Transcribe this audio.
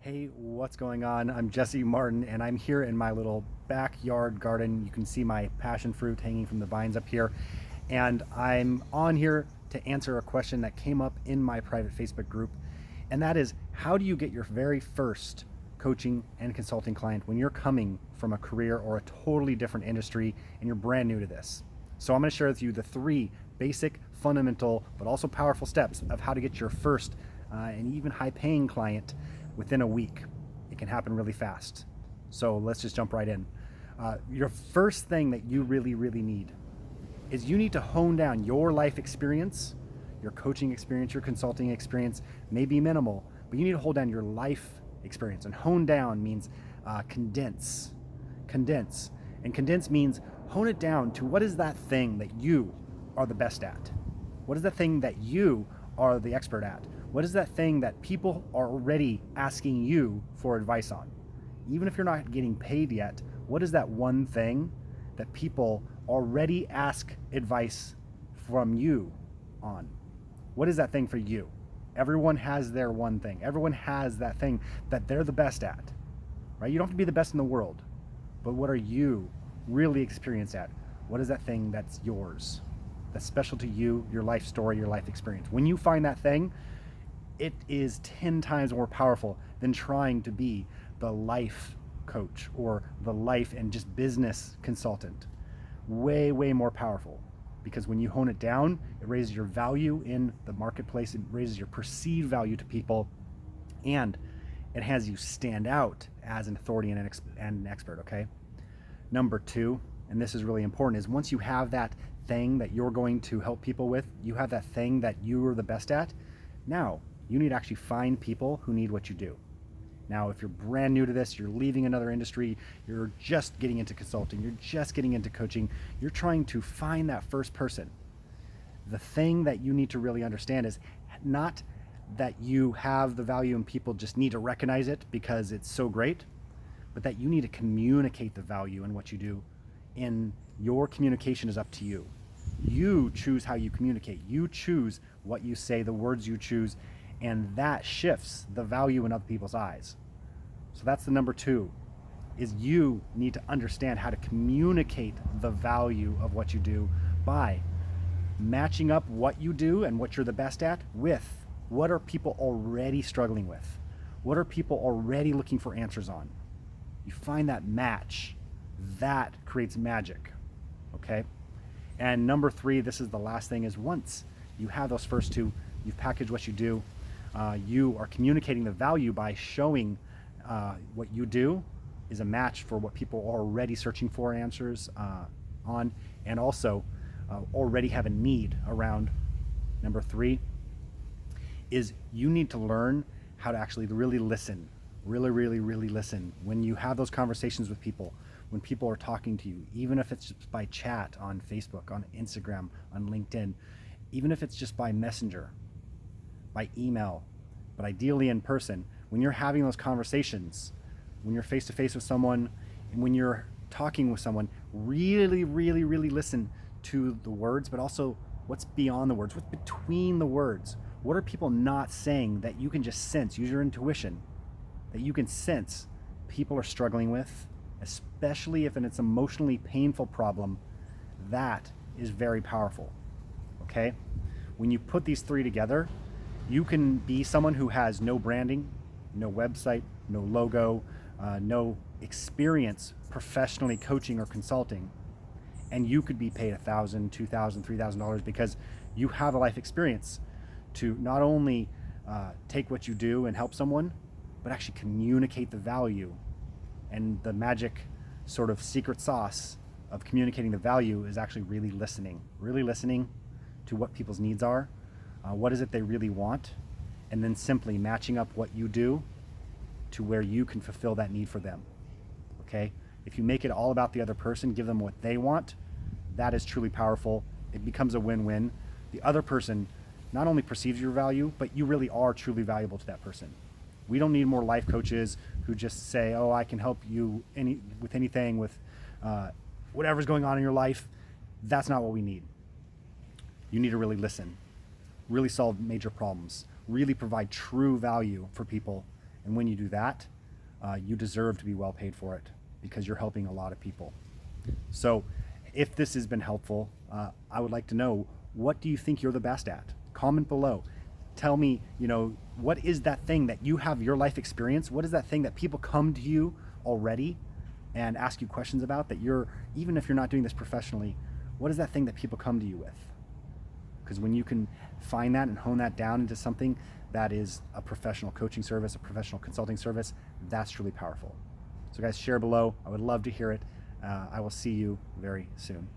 Hey, what's going on? I'm Jesse Martin, and I'm here in my little backyard garden. You can see my passion fruit hanging from the vines up here. And I'm on here to answer a question that came up in my private Facebook group. And that is, how do you get your very first coaching and consulting client when you're coming from a career or a totally different industry and you're brand new to this? So I'm going to share with you the three basic, fundamental, but also powerful steps of how to get your first and even high paying client within a week. It can happen really fast. So let's just jump right in. Your first thing that you really need is you need to hone down your life experience. Your coaching experience, your consulting experience may be minimal, but you need to hold down your life experience. And hone down means condense. Condense. And condense means hone it down to what is that thing that you are the best at? What is that thing that you are the expert at? What is that thing that people are already asking you for advice on? Even if you're not getting paid yet, what is that one thing that people already ask advice from you on? What is that thing for you? Everyone has their one thing. Everyone has that thing that they're the best at, right? You don't have to be the best in the world, but what are you really experienced at? What is that thing that's yours? That's special to you, your life story, your life experience. When you find that thing, it is 10 times more powerful than trying to be the life coach or the life and just business consultant. Way more powerful, because when you hone it down, it raises your value in the marketplace, it raises your perceived value to people, and it has you stand out as an authority and an expert, okay? Number two, and this is really important, is once you have that thing that you're going to help people with, you have that thing that you are the best at, now you need to actually find people who need what you do. Now, if you're brand new to this, you're leaving another industry, you're just getting into consulting, you're just getting into coaching, you're trying to find that first person. The thing that you need to really understand is not that you have the value and people just need to recognize it because it's so great, but that you need to communicate the value in what you do. And your communication is up to you. You choose how you communicate. You choose what you say, the words you choose, and that shifts the value in other people's eyes. So that's the number two, is you need to understand how to communicate the value of what you do by matching up what you do and what you're the best at with what are people already struggling with? What are people already looking for answers on? You find that match, that creates magic, okay? And number three, this is the last thing, is once you have those first two, you've packaged what you do, you are communicating the value by showing what you do is a match for what people are already searching for answers on, and also already have a need around. Number three is you need to learn how to actually really listen, really listen. When you have those conversations with people, when people are talking to you, even if it's just by chat on Facebook, on Instagram, on LinkedIn, even if it's just by messenger, by email, but ideally in person, when you're having those conversations, when you're face to face with someone, and when you're talking with someone, really listen to the words, but also what's beyond the words, what's between the words. What are people not saying that you can just sense, use your intuition, that you can sense people are struggling with, especially if it's an emotionally painful problem. That is very powerful, okay? When you put these three together, you can be someone who has no branding, no website, no logo, no experience professionally coaching or consulting, and you could be paid $1,000, $2,000, $3,000 because you have a life experience to not only take what you do and help someone, but actually communicate the value. And the magic sort of secret sauce of communicating the value is actually really listening to what people's needs are, what is it they really want, and then simply matching up what you do to where you can fulfill that need for them, okay? If you make it all about the other person, give them what they want, that is truly powerful. It becomes a win-win. The other person not only perceives your value, but you really are truly valuable to that person. We don't need more life coaches who just say, oh, I can help you with anything, with whatever's going on in your life. That's not what we need. You need to really listen, really solve major problems, really provide true value for people, And when you do that, you deserve to be well paid for it because you're helping a lot of people. So if this has been helpful, I would like to know, what do you think you're the best at? Comment below. Tell me, what is that thing that you have your life experience? What is that thing that people come to you already and ask you questions about, that even if you're not doing this professionally, what is that thing that people come to you with? Because when you can find that and hone that down into something that is a professional coaching service, a professional consulting service, that's truly powerful. So guys, share below. I would love to hear it. I will see you very soon.